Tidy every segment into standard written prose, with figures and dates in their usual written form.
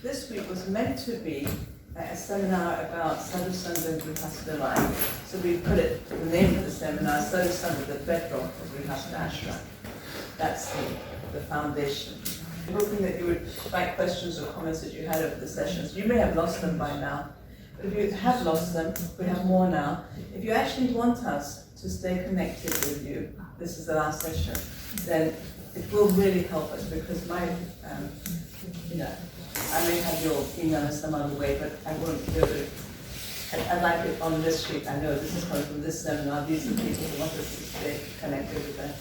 this week was meant to be a seminar about Sadhu, Sanga and Grihastha life. So we put it, the name of the seminar, Sadhu, Sanga, the bedrock of Grihastha ashram. That's the foundation. I'm hoping that you would write questions or comments that you had over the sessions. You may have lost them by now, but if you have lost them, we have more now. If you actually want us to stay connected with you, this is the last session, then it will really help us, because my, I may have your email in some other way, but I won't do it. I'd like it on this sheet. I know this is coming from this seminar. These are people who want us to stay connected with us.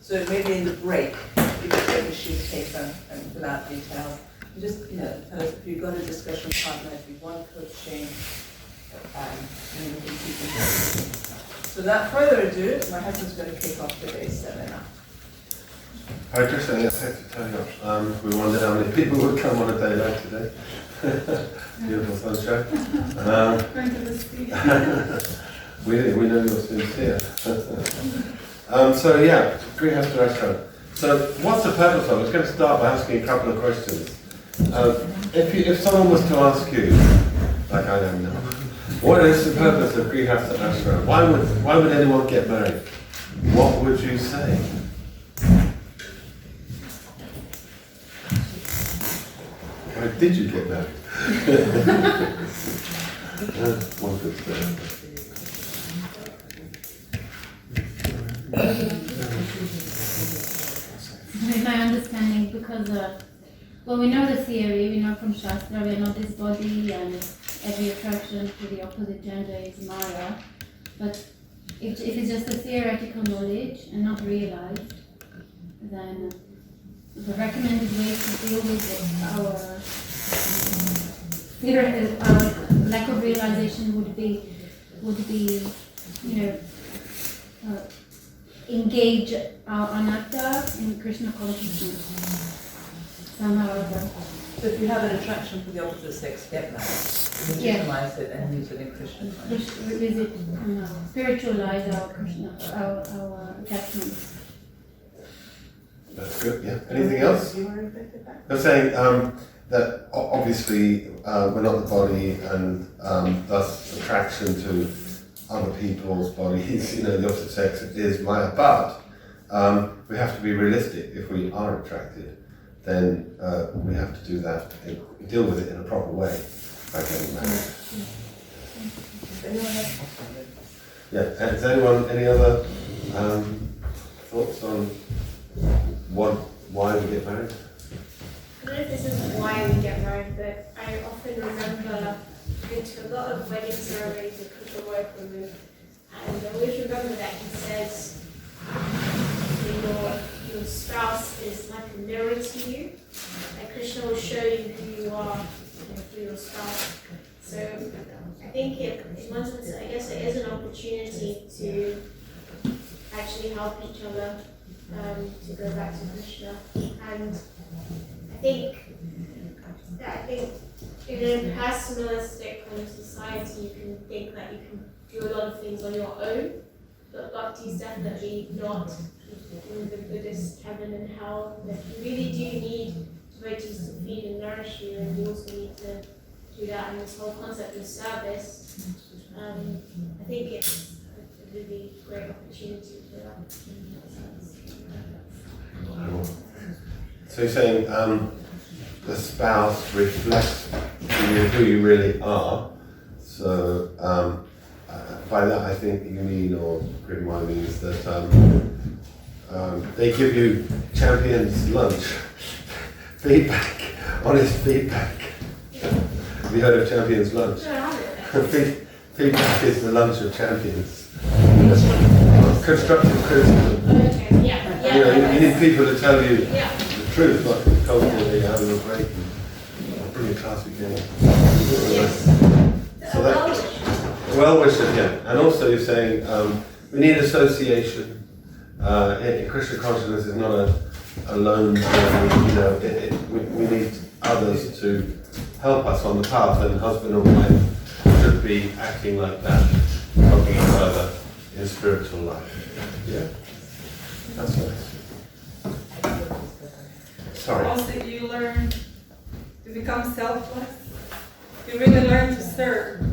So maybe in the break, you could take a sheet of paper and fill out details. And just, tell us if you've got a discussion partner, if you want coaching, and we can keep it going. So without further ado, my husband's going to kick off today's seminar. Hi Christian, I have to tell you, we wondered how many people would come on a day like today. Beautiful sunshine. We know you're sincere. So yeah, Grihastha ashram. So what's the purpose of it? I was going to start by asking a couple of questions. If someone was to ask you, like I don't know, what is the purpose of Grihastha ashram? Why would anyone get married? What would you say? Why did you get married? One good thing. In my understanding, because we know the theory, we know from Shastra, we know this body and every attraction to the opposite gender is Maya. But if it's just a theoretical knowledge and not realized, then the recommended way to deal with our lack of realization would be engage our anatta in Krishna consciousness somehow or other. So if you have an attraction for the opposite sex, get married. Legitimize it and use it in Krishna consciousness. Spiritualize our Krishna, our attachments. That's good, yeah. Anything else? You want to reflect it back? I'm saying that obviously we're not the body, and thus attraction to other people's bodies, the opposite sex is Maya, but we have to be realistic. If we are attracted, then we have to do that, deal with it in a proper way by getting married. Anyone else? Yeah, has anyone any other thoughts on why we get married? I don't know if this is why we get married, but I often remember going to a lot of wedding ceremonies with Krishna work with him, and I always remember that he says your spouse is like a mirror to you, and Krishna will show you who you are through your spouse. So I think in one sense, I guess it is an opportunity to actually help each other to go back to Krishna. And I think in a personalistic kind of society, you can think that you can do a lot of things on your own, but bhakti is definitely not in the Buddhist heaven and hell. That you really do need devotees to feed and nourish you, and you also need to do that. And this whole concept of service, I think it's a really great opportunity for that. So you're saying the spouse reflects who you really are. So by that I think you mean, or Grimwine means that they give you champions lunch, feedback, honest feedback. Have you heard of champions lunch? Feedback is the lunch of champions. Constructive criticism. Okay, yeah. You need people to tell you the truth, not culturally how you're great and bring a classic game. Yes. So that well-wisher, yeah. And also you're saying we need association. Krishna consciousness is not a lone journey. We need others to help us on the path, and husband and wife should be acting like that, helping each other in spiritual life. Yeah, that's nice. Sorry. Also, you learn You become selfless. You really learn to serve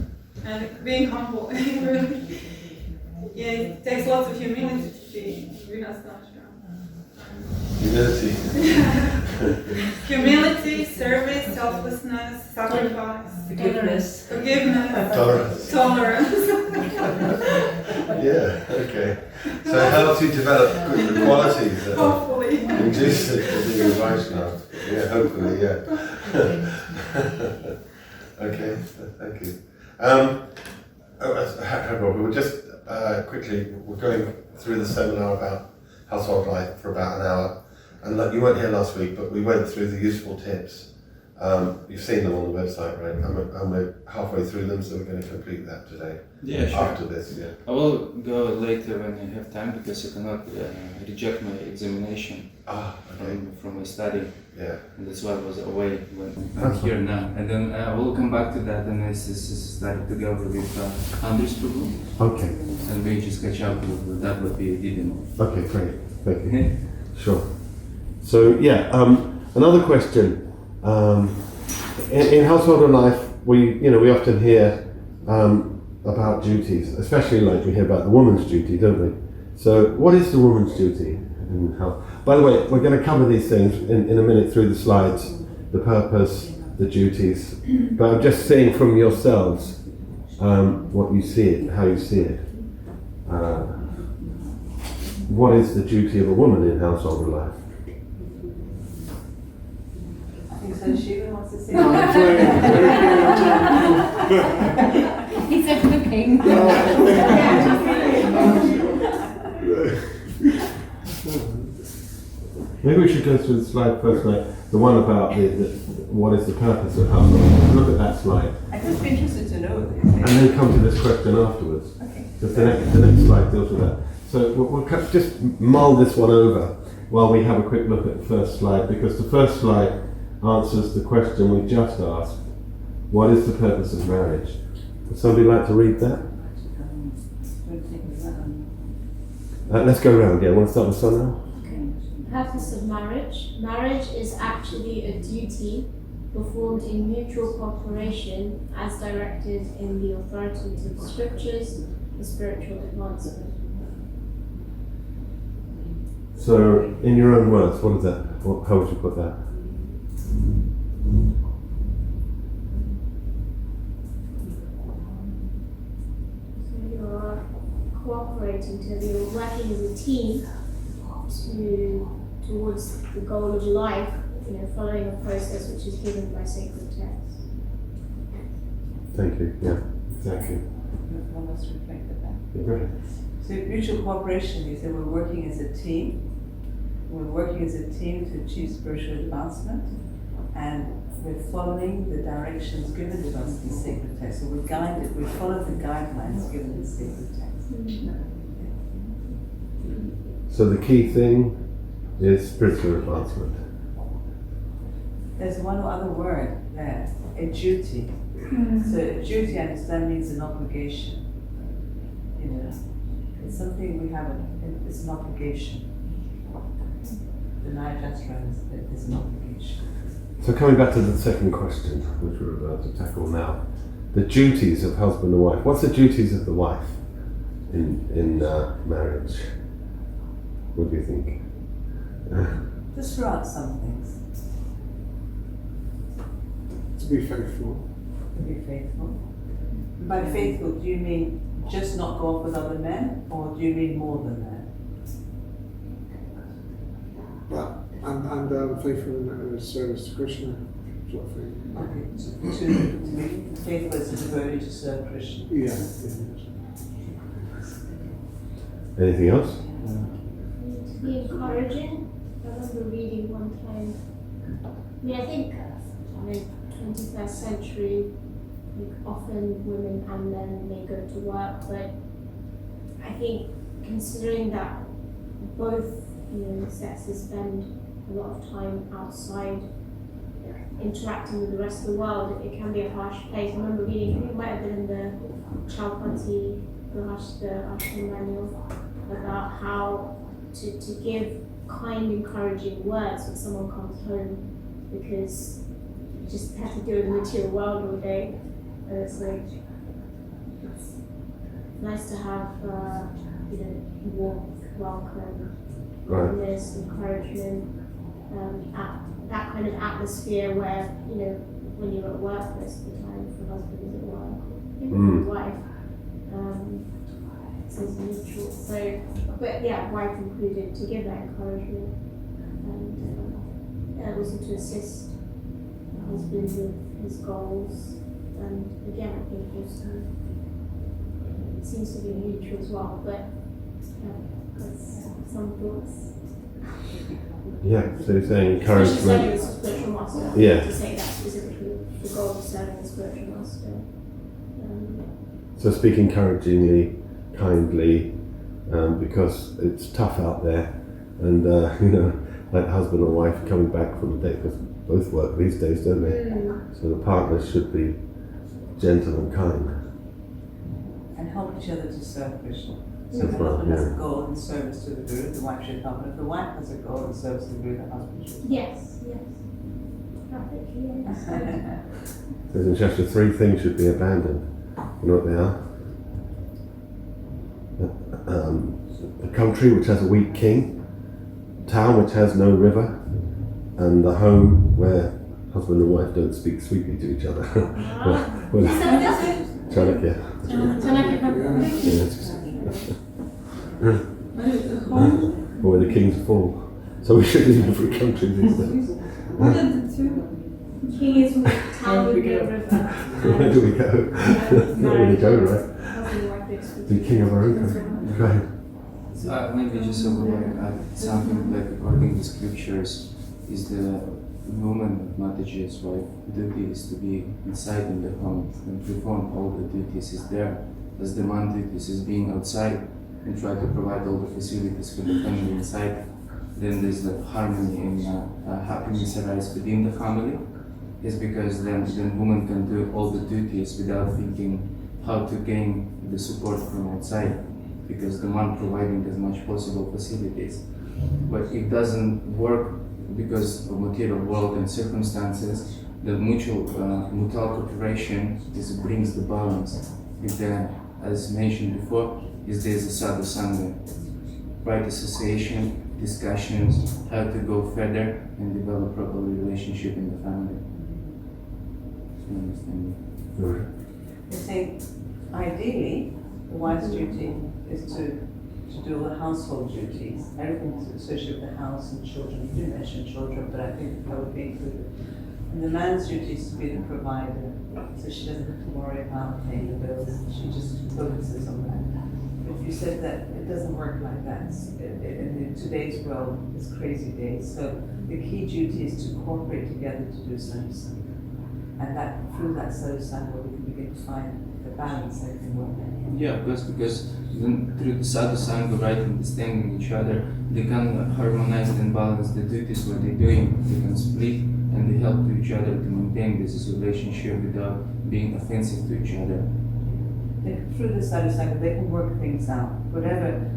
and being humble. Really, yeah, it takes lots of humility to be Grihastashram. Humility. Humility, service, selflessness, sacrifice, Forgiveness. forgiveness, tolerance. Yeah, okay. So it helps you develop good qualities that are Hopefully. conducive to being a Vaishnava. Yeah, hopefully, yeah. Okay, thank you. We were just quickly, we're going through the seminar about household life for about an hour. And like, you weren't here last week, but we went through the useful tips. You've seen them on the website, right? And we're halfway through them, so we're going to complete that today. Yeah, sure. After this, yeah. I will go later when I have time because I cannot reject my examination Okay. from my study. Yeah. And that's why I was away when I'm That's here now. And then I will come back to that and I started together with Andres Prabhu. Okay. And we just catch up with that what we didn't. Okay, great. Thank you. Sure. So yeah, another question. In household life, we often hear about duties, especially like we hear about the woman's duty, don't we? So what is the woman's duty in health? By the way, we're going to cover these things in a minute through the slides, the purpose, the duties. But I'm just saying from yourselves what you see it, how you see it. What is the duty of a woman in household life? I think so. Shiva wants to say. He's just looking. Maybe we should go through the slide first, like the one about what is the purpose of household. Look at that slide. I'd just be interested to know what And then come to this question afterwards. Okay. Because the next slide deals with that. So we'll just mull this one over while we have a quick look at the first slide, because the first slide answers the question we just asked. What is the purpose of marriage? Would somebody like to read that? Let's go around. Yeah, want to start with Sanga? Purpose of marriage. Marriage is actually a duty performed in mutual cooperation as directed in the authoritative scriptures for spiritual advancement. So, in your own words, what is that? How would you put that? So you're cooperating together, you're working as a team towards the goal of life, following a process which is given by sacred texts. Thank you. Yeah, exactly. One must reflect that. Yeah, go ahead. So mutual cooperation means that we're working as a team. We're working as a team to achieve spiritual advancement, and we're following the directions given to us in sacred texts. So we're guided. We follow the guidelines given in sacred texts. So the key thing is spiritual advancement. There's one other word there, a duty. So a duty, I understand, means an obligation. It's something we have, it's an obligation. The Nayajastra is an obligation. So coming back to the second question, which we're about to tackle now, the duties of husband and wife. What's the duties of the wife in marriage? What do you think? Just throw out some things. To be faithful. To be faithful. By faithful, do you mean just not go off with other men, or do you mean more than that? And faithful in service to Krishna, sort of thing. Okay, so to be faithful is a devotee to serve Krishna. Yeah. Anything else? To be encouraging. I remember reading one time. I think in the 21st century, often women and men may go to work, but I think considering that both sexes spend a lot of time outside interacting with the rest of the world, it can be a harsh place. I remember reading, I think it might have been in the Chowpatty, the Ashram manual, about how to give kind, encouraging words when someone comes home, because just have to deal with the material world all day. And it's like, it's nice to have, warmth, welcome, Right. kindness, encouragement, that kind of atmosphere where, when you're at work most of the time, if the husband is at work, even the wife, so it's neutral. So, but yeah, wife included, to give that encouragement and also to assist the husband with his goals. And again, I think also it seems to be neutral as well, but that's some thoughts. Yeah, so you're saying Especially serving encouragement. as a spiritual master. Yeah. To say that specifically, the goal of serving as spiritual master. So speak encouragingly, kindly, because it's tough out there, and like husband or wife coming back from a date, because both work these days, don't they? So the partners should be gentle and kind. And help each other to serve Krishna. So if That's the right, husband has yeah. a goal in service to the Guru, the wife should help. And if the wife has a goal in service to the Guru, the husband should. Yes. Perfectly understood. There's in Shastra 3 things should be abandoned. You know what they are? The country which has a weak king, town which has no river, and the home where husband and wife don't speak sweetly to each other. Chanakya. Or where the kings fall. So we should leave every country these days. What are the two? King is with town with no river. Where do we go? Not really go, right? Be king of our own country. Go ahead. Maybe just something like according to scriptures is the woman of Mataji's wife duty is to be inside in the home and perform all the duties is there, as the man duties is being outside and try to provide all the facilities for the family inside. Then there's the harmony and happiness arise within the family. Is because then woman can do all the duties without thinking how to gain the support from outside, because the man providing as much possible facilities. But it doesn't work because of material world and circumstances. The mutual cooperation brings the balance. If there, as mentioned before, there's a Sadhu Sanga, right association, discussions, how to go further and develop proper relationship in the family. You're saying, ideally, the wife's duty is to do all the household duties, everything associated with the house and children. You didn't mention children, but I think that would be included. And the man's duty is to be the provider, so she doesn't have to worry about paying the bills. She just focuses on that. But you said that it doesn't work like that. In today's world, it's crazy days. So the key duty is to cooperate together to do something. And that through that Sadhu Sanga, we can begin to find the balance that can work. Yeah, because then through the Sadhu Sanga, right, understanding each other, they can harmonize and balance the duties what they're doing. They can split and they help to each other to maintain this relationship without being offensive to each other. Through the Sadhu Sanga, they can work things out. Whatever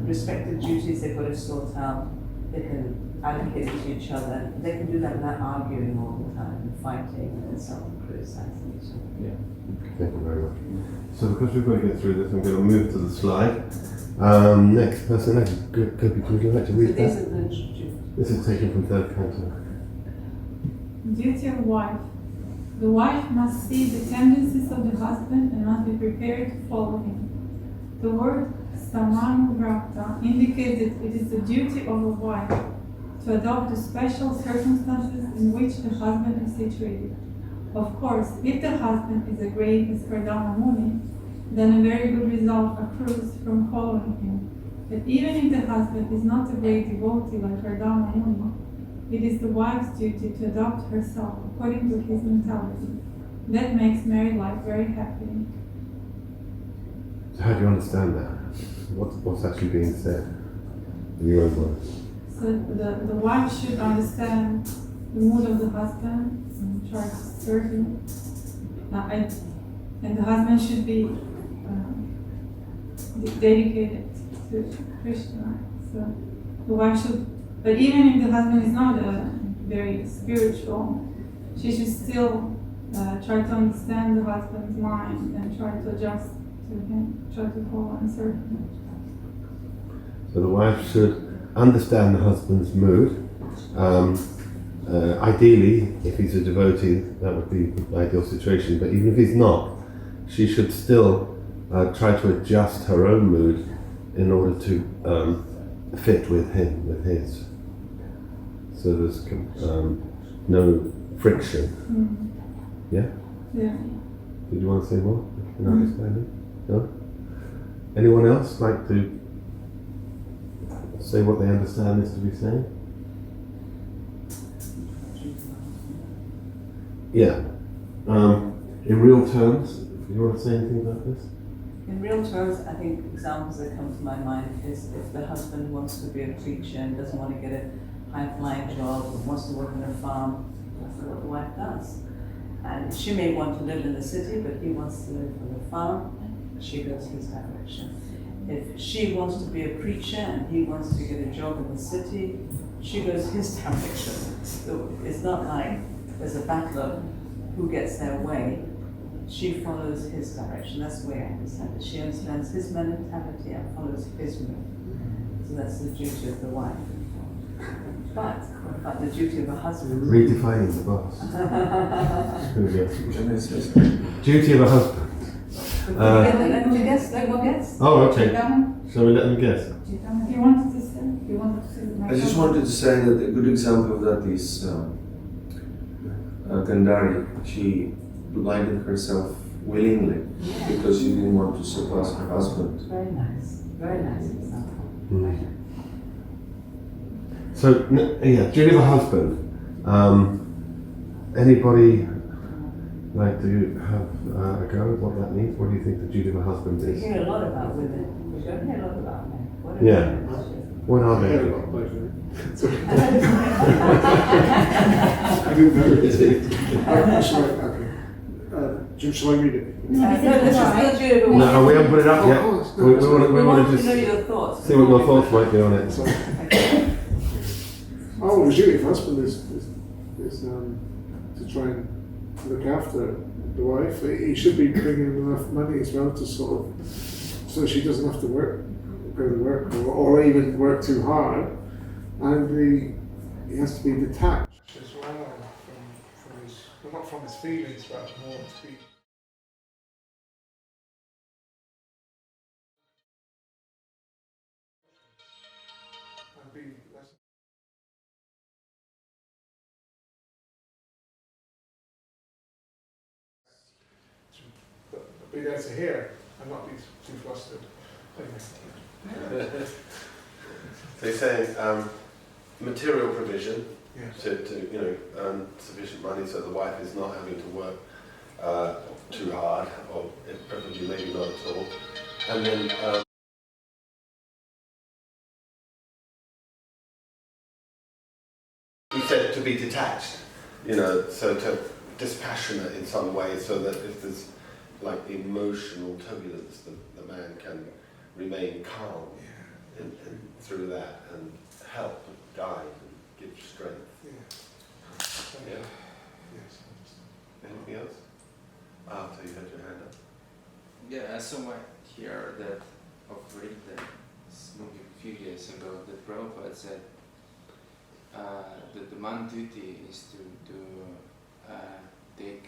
respective duties they've got to sort out, they can allocate it to each other. They can do that without arguing all the time and fighting and self-criticizing each other. Yeah. Thank you very much. So because we've got to get through this, I'm going to move to the slide. Next person, Kopi, would you like to So read these that? are the duties. This is taken from third canto. Duty of wife. The wife must see the tendencies of the husband and must be prepared to follow him. The word Samanubhakta indicates that it is the duty of a wife to adopt the special circumstances in which the husband is situated. Of course, if the husband is a great as Kardama Muni, then a very good result accrues from following him. But even if the husband is not a great devotee like Kardama Muni, it is the wife's duty to adopt herself according to his mentality. That makes married life very happy. So how do you understand that? What's actually being said in your own words? So the wife should understand the mood of the husband and try to serve him. And the husband should be dedicated to Krishna. So the wife should, but even if the husband is not very spiritual, she should still try to understand the husband's mind and try to adjust to him, try to follow and serve him. So the wife should understand the husband's mood. Ideally, if he's a devotee, that would be the ideal situation. But even if he's not, she should still try to adjust her own mood in order to fit with him, with his. So there's no friction. Yeah? Yeah. Did you want to say more? Can I understand it? No? Anyone else like to say what they understand this to be saying? Yeah. In real terms, do you want to say anything about this? In real terms, I think examples that come to my mind is if the husband wants to be a preacher and doesn't want to get a high-flying job, but wants to work on a farm, that's what the wife does. And she may want to live in the city, but he wants to live on the farm, she goes his direction. If she wants to be a preacher and he wants to get a job in the city, she goes his direction. So it's not like there's a battle of who gets their way. She follows his direction. That's the way I understand it. She understands his mentality and follows his mood. So that's the duty of the wife. But what about the duty of a husband? Redefining the boss. Duty of a husband. Let them guess. Let them guess. Oh, okay. Shall we let them guess? You wanted to say? You wanted to say? I just wanted to say that a good example of that is Gandhari. She blinded herself willingly because she didn't want to surpass her husband. Very nice. Very nice example. Mm. So, yeah, duty of a husband. Anybody like to have a go at what that means? What do you think the duty of a husband We is? hear a lot about women. We don't hear a lot about men. What Yeah. What are I they? heard about pleasure. I didn't know it. Shall I read it? No, this No, is this is right. the duty of a No, we haven't put it up yet. Oh, it's We not. want We want to to know just your thoughts. see what your thoughts might be on it. Sorry. Oh, the duty of husband is to try and look after the wife. He should be bringing enough money as well to sort of, so she doesn't have to go to work or even work too hard. And he has to be detached as well from his, well, not from his feelings, but more to be. And be less. But be there to hear and not be too flustered. Anyway. So you're saying material provision Yes. to earn sufficient money so the wife is not having to work too hard, or preferably maybe not at all. And then you said to be detached, so to dispassionate in some way, so that if there's like emotional turbulence, the man can remain calm through that and help, guide, and give strength. Yeah. Yeah. Yes. Anything else? After you had your hand up. Yeah, I somewhere here that of read that maybe a few years ago that Prabhupada said that the man's duty is to take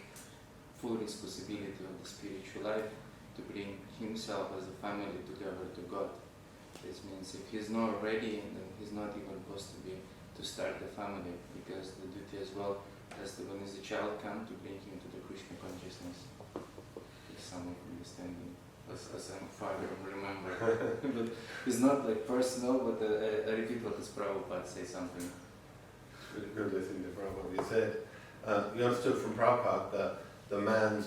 full responsibility of the spiritual life, to bring himself as a family together to God. This means if he's not ready, then he's not even supposed to start the family, because the duty as well has to, when as a child, come to bring him to the Krishna consciousness. With some understanding, as I'm far remember. But it's not like personal, but I repeat what this Prabhupada say something. It's really good listening to Prabhupada. You said, you understood from Prabhupada that the man's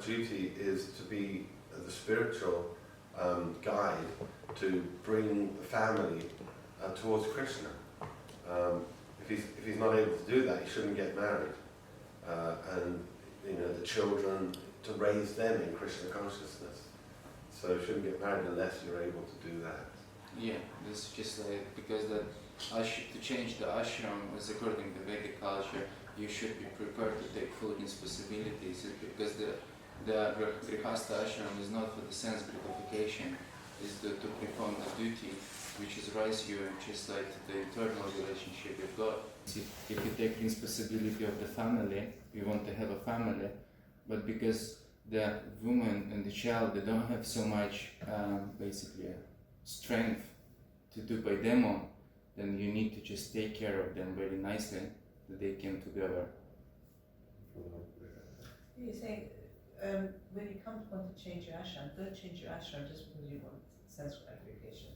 duty is to be the spiritual guide to bring the family towards Krishna. If he's not able to do that, he shouldn't get married. And the children, to raise them in Krishna consciousness. So you shouldn't get married unless you're able to do that. Yeah, this is just like, because that to change the ashram is according to Vedic culture. you should be prepared to take full responsibilities, because the Grihastha ashram is not for the sense gratification, is to perform the duty which is raise you just like the eternal relationship with God. If you take responsibility of the family, you want to have a family, but because the woman and the child, they don't have so much basically strength to do by them own, then you need to just take care of them very nicely, that they came together. You say, when you come to want to change your ashram, don't change your ashram just because you want sense gratification.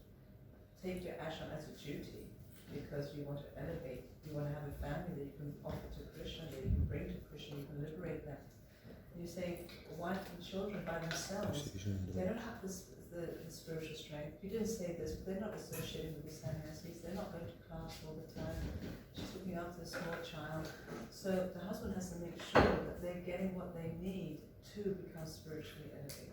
Take your ashram as a duty because you want to elevate, you want to have a family that you can offer to Krishna, that you can bring to Krishna, you can liberate them. You say, wife and children by themselves, they don't have the spiritual strength. You didn't say this, but they're not associated with the sannyasis, they're not going to class all the time. She's looking after a small child. So the husband has to make sure that they're getting what they need to become spiritually elevated.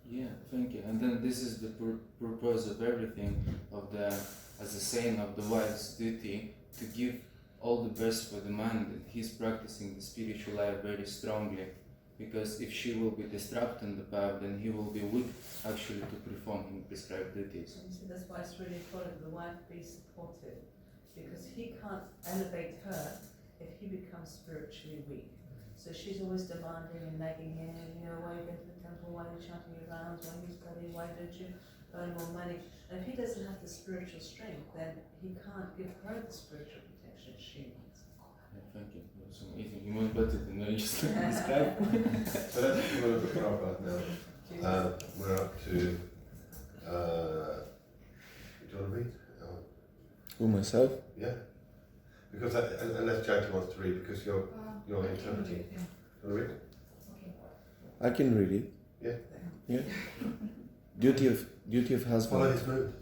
Yeah, thank you. And then this is the purpose of everything, of the, as a saying of the wife's duty, to give all the best for the man, that he's practicing the spiritual life very strongly. Because if she will be disrupted in the path, then he will be weak actually to perform his prescribed duties. And you see, that's why it's really important the wife be supportive, because he can't elevate her if he becomes spiritually weak. So she's always demanding and nagging him, why are you going to the temple, why are you chanting your rounds, why are you studying, why don't you earn more money? And if he doesn't have the spiritual strength, then he can't give her the spiritual protection she needs. Yeah, thank you. That was amazing. You went better than I just described. So let's move to Prabhupada now. We're up to, do you want to read? Who, myself? Yeah. Because unless Jyoti wants to read, because you're interpreting. Yeah. You want to read? I can read it. Yeah. Yeah. Duty of Follow husband. his mood.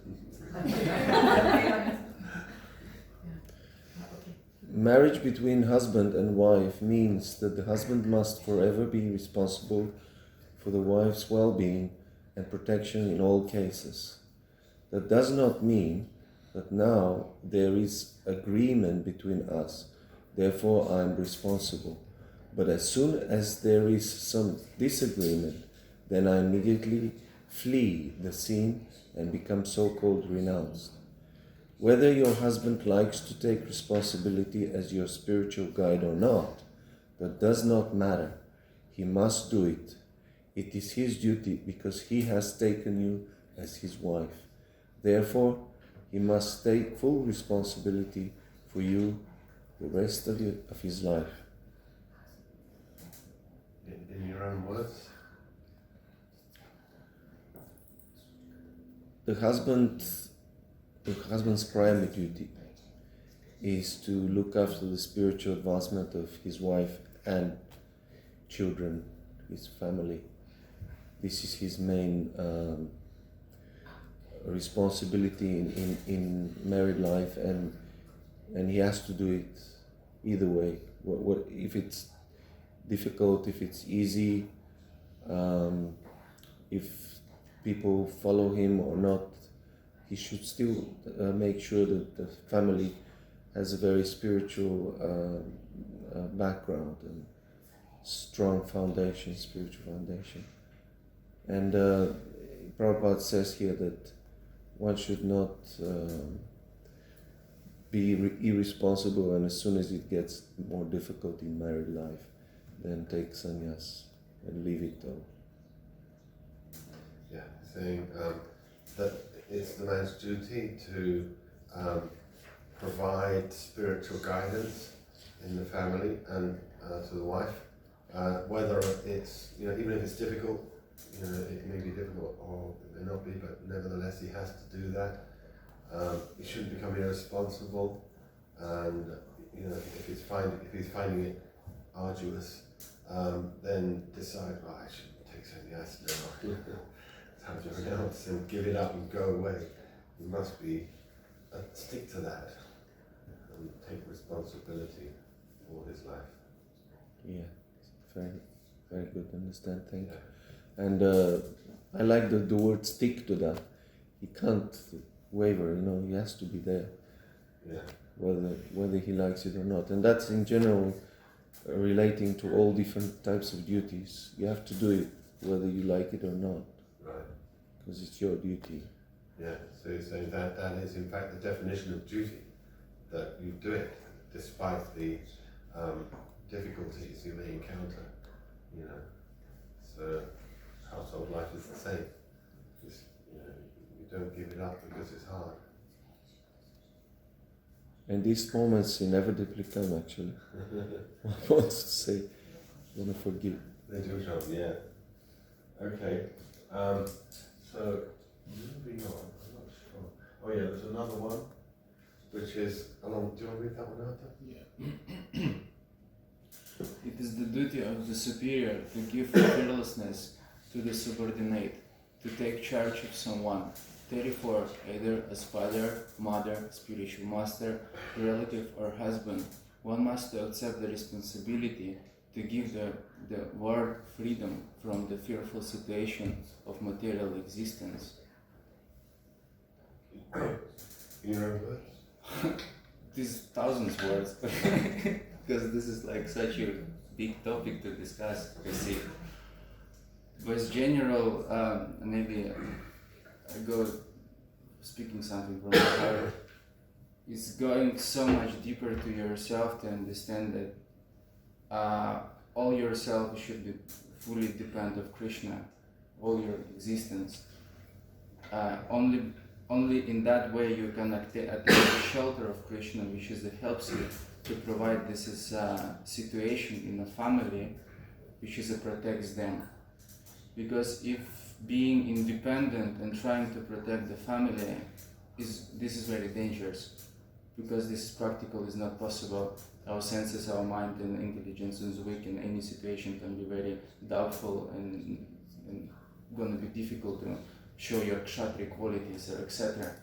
Marriage between husband and wife means that the husband must forever be responsible for the wife's well-being and protection in all cases. That does not mean that now there is agreement between us, therefore I am responsible. But as soon as there is some disagreement, then I immediately flee the scene and become so-called renounced. Whether your husband likes to take responsibility as your spiritual guide or not, that does not matter. He must do it. It is his duty because he has taken you as his wife. Therefore, he must take full responsibility for you the rest of his life. In your own words. The husband's primary duty is to look after the spiritual advancement of his wife and children, his family. This is his main responsibility in married life, and he has to do it either way. What if it's difficult, if it's easy, if people follow him or not, he should still make sure that the family has a very spiritual background and strong foundation, spiritual foundation. And Prabhupada says here that one should not be irresponsible, and as soon as it gets more difficult in married life, then take sannyas and leave it all. Yeah, saying that it's the man's duty to provide spiritual guidance in the family and to the wife, whether it's, even if it's difficult, it may be difficult or it may not be, but nevertheless he has to do that. He shouldn't become irresponsible, and if he's finding it arduous, then decide, I should take sannyas now. Time to renounce and give it up and go away. He must be stick to that and take responsibility for his life. Yeah, very, very good, understand, thank you. Yeah. And I like the word stick to that. He can't waver, he has to be there. Yeah. whether he likes it or not. And that's in general relating to all different types of duties. You have to do it whether you like it or not, Right. because it's your duty. Yeah. So you're saying that that is in fact the definition of duty, that you do it despite the difficulties you may encounter. You know. So household life is the same. Just, you know, you don't give it up because it's hard. And these moments inevitably come, actually. One wants to say, want to forgive. They do come, yeah. Okay. So moving on, I'm not sure. Oh yeah, there's another one, which is along. Do you want to read that one out? Yeah. It is the duty of the superior to give fearlessness to the subordinate, to take charge of someone, therefore, either as father, mother, spiritual master, relative, or husband, one must accept the responsibility to give the word freedom from the fearful situation of material existence. In your own words? These thousands words, because this is like such a big topic to discuss, you see. But as general, maybe I go speaking something from my heart, is going so much deeper to yourself to understand that all yourself should be fully depend of Krishna, all your existence. Only in that way you can attain the shelter of Krishna, which is that helps you to provide this situation in a family, which is protects them. Because if being independent and trying to protect the family this is very dangerous, because this is practical, is not possible. Our senses, our mind and intelligence is weak, and any situation can be very doubtful and going to be difficult to show your kshatriya qualities, etc.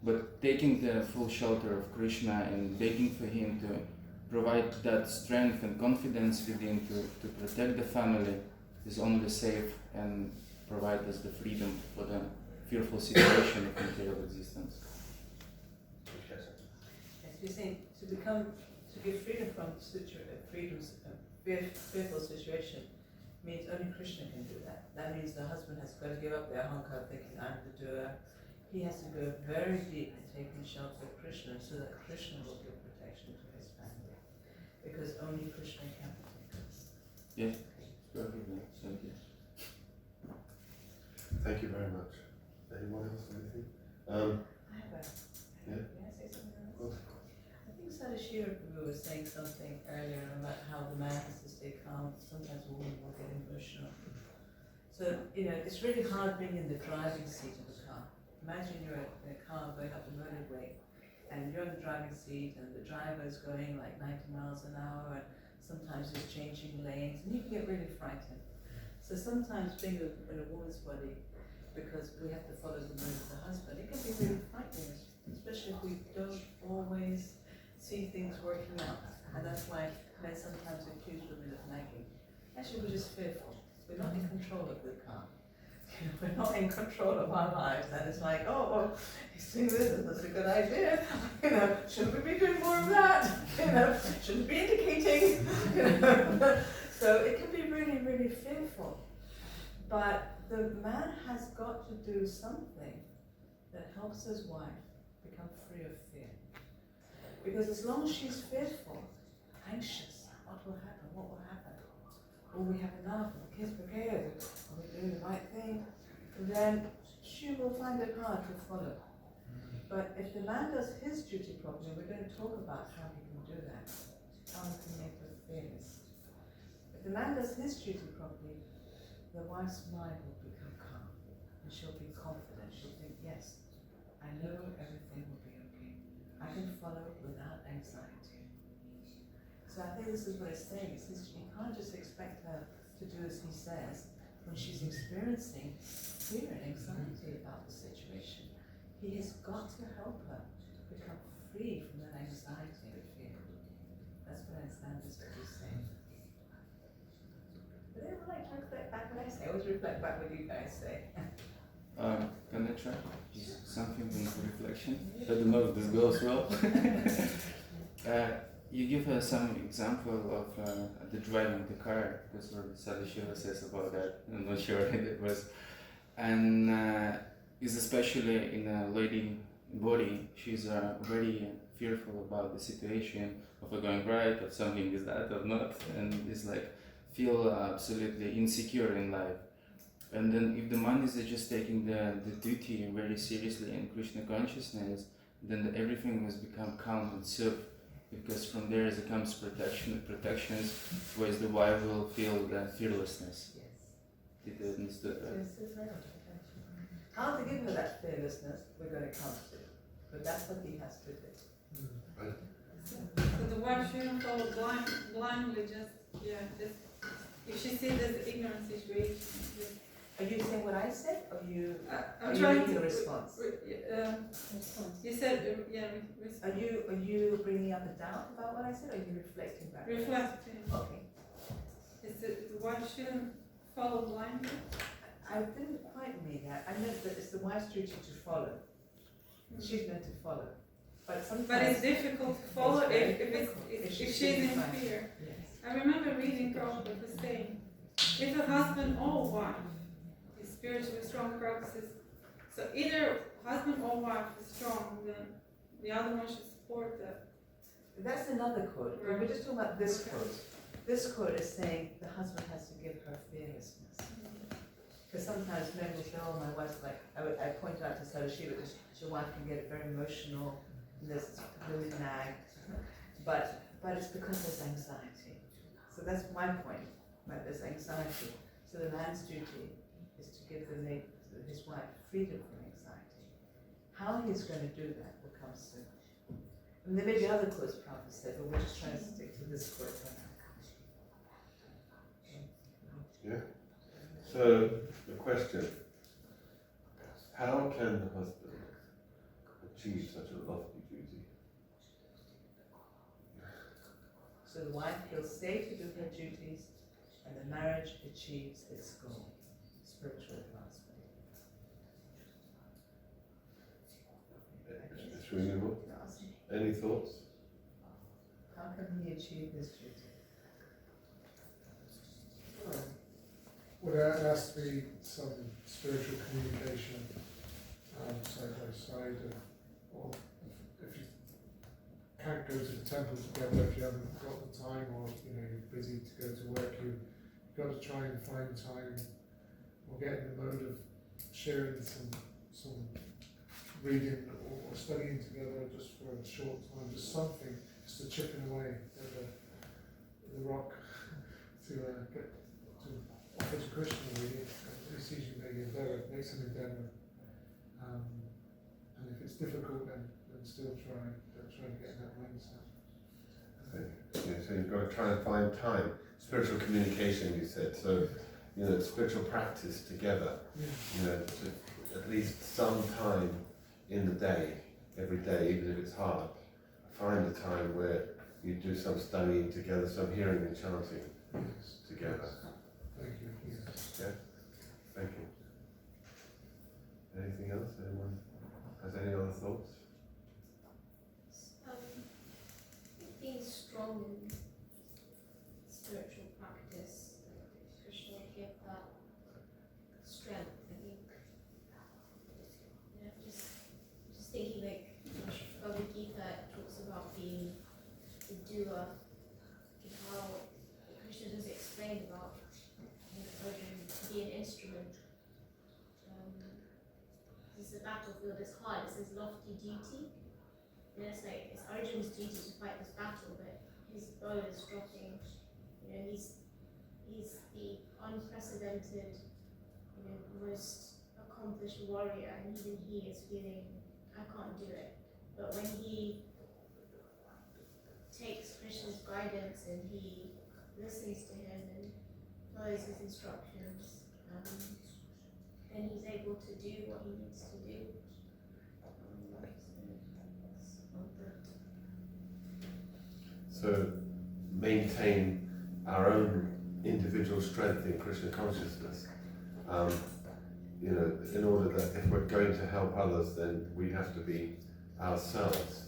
But taking the full shelter of Krishna and begging for him to provide that strength and confidence within to protect the family is only safe and provide us the freedom for the fearful situation of material existence. Yes. Yes, you're saying to give freedom from fearful situation means only Krishna can do that. That means the husband has got to give up their ahankara, thinking I'm the doer. He has to go very deep in taking shelter of Krishna so that Krishna will give protection to his family. Because only Krishna can protect us. Yes, perfectly. Thank you. Thank you very much. Anyone else? Anything? I have Yeah. May I say something else? Of course. I think Sadhu was saying something earlier about how the man has to stay calm. Sometimes women will get emotional. So, it's really hard being in the driving seat of a car. Imagine you're in a car going up the motorway and you're in the driving seat and the driver is going like 90 miles an hour and sometimes he's changing lanes and you can get really frightened. So sometimes being in a woman's body, because we have to follow the mood of the husband, it can be really frightening, especially if we don't always see things working out. And that's why men sometimes accuse women of nagging. Actually, we're just fearful. We're not in control of the car. We're not in control of our lives. And it's like, oh, he's doing this, that's a good idea. Shouldn't we be doing more of that? Shouldn't be indicating. So it can be really, really fearful. But the man has got to do something that helps his wife become free of fear. Because as long as she's fearful, anxious, what will happen? What will happen? Will we have enough? Will the kids prepared? Are we doing the right thing? And then she will find it hard to follow. But if the man does his duty properly, we're going to talk about how he can do that, how he can make her fearless. If the man does his duty properly, the wife's mind will become calm, and she'll be confident. She'll think, yes, I know everything will be okay. I can follow without anxiety. So I think this is what it's saying. You can't just expect her to do as he says when she's experiencing fear and anxiety about the situation. He has got to help her become free from that anxiety and fear. That's what I understand is what he's saying. But I would like to reflect back what I say. I always reflect back what you guys say. Can I try? Something in reflection. I don't know if this goes well. You give us some example of the driving the car. That's what Sadhu says about that. I'm not sure it was. And is especially in a lady body, she's very fearful about the situation of going right, of something is that or not, and is like feel absolutely insecure in life. And then if the man is just taking the duty very seriously in Krishna consciousness, then everything has become calm and soft, because from there comes protections, whereas the wife will feel the fearlessness. Yes. Did you understand that? Yes, it's very much. How to give her that fearlessness, we're going to come to. But that's what he has to do. So the wife shouldn't follow blindly, just if she sees there's ignorant situation. Are you saying what I said, or you? I'm are you trying making to a response? You said Are you bringing up a doubt about what I said, or are you reflecting back? reflecting. Okay. Is the wife shouldn't follow blindly? I didn't quite mean that. I meant that it's the wife's duty to follow. She's meant to follow. But sometimes. But it's difficult to follow It's very if difficult. if If she's she's in fine. fear. Yes. I remember reading Prabhupada was saying, if a husband or wife is spiritually strong practices, so either husband or wife is strong, then the other one should support that. That's another quote. Right. We're just talking about this Okay. quote. This quote is saying the husband has to give her fearlessness. Because sometimes men will say, oh, my wife's like, I pointed out to Sadhu that your wife can get very emotional, and there's really nag. But it's because there's anxiety. So that's my point, that there's anxiety. So the man's duty is to give his wife freedom from anxiety. How he's going to do that will come soon. And there may be other quotes Prabhupada said, but we're just trying to stick to this quote for now. Yeah. So the question: how can the husband achieve such a lofty duty? So the wife feels safe to do her duties, and the marriage achieves its goal, spiritual advancement. It's reasonable. Any thoughts? How can he achieve his duty? Well, there has to be some spiritual communication side by side, or if you can't go to the temple together, if you haven't got the time, or you're busy to go to work, you've got to try and find time, or get in the mode of sharing some reading or studying together just for a short time, just something, just to chipping away at the rock to get to offer to Krishna, really. He sees you make an endeavour, makes an endeavour. And if it's difficult, then still try to get in that mindset. Yeah, so you've got to try and find time. Spiritual communication, you said. So, spiritual practice together. Yeah. To at least some time in the day, every day, even if it's hard. Find a time where you do some studying together, some hearing and chanting Yes. together. Thank you. Yes. Yeah? Thank you. Anything else? Anyone has any other thoughts? Being strong in spiritual practice, Krishna will give that strength, I think. Just thinking like Bhagavad Gita talks about being the doer, and how Krishna does explain about Arjuna to be an instrument. This battlefield is hard, it says lofty duty. And it's like, it's Arjuna's duty to fight this battle, but his bow is dropping. He's the unprecedented, most accomplished warrior, and even he is feeling, I can't do it. But when he takes Krishna's guidance and he listens to him and follows his instructions, then he's able to do what he needs to do. So maintain our own individual strength in Krishna consciousness. you know, in order that if we're going to help others, then we have to be ourselves,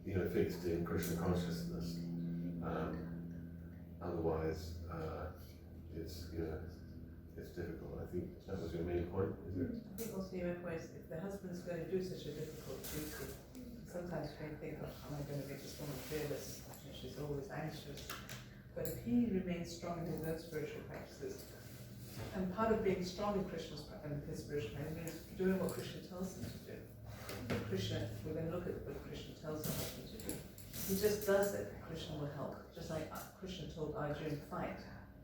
you know, fixed in Krishna consciousness. Otherwise, it's, you know, it's difficult. I think that was your main point, is it? I think also your main point is if the husband's going to do such a difficult duty, sometimes we think, oh, am I going to make this woman fearless? And she's always anxious. But if he remains strong in his own spiritual practices, and part of being strong in Krishna's and his spiritual practice means doing what Krishna tells him to do. Krishna, we're going to look at what Krishna tells the husband to do. He just does it, Krishna will help. Just like Krishna told Arjuna, fight.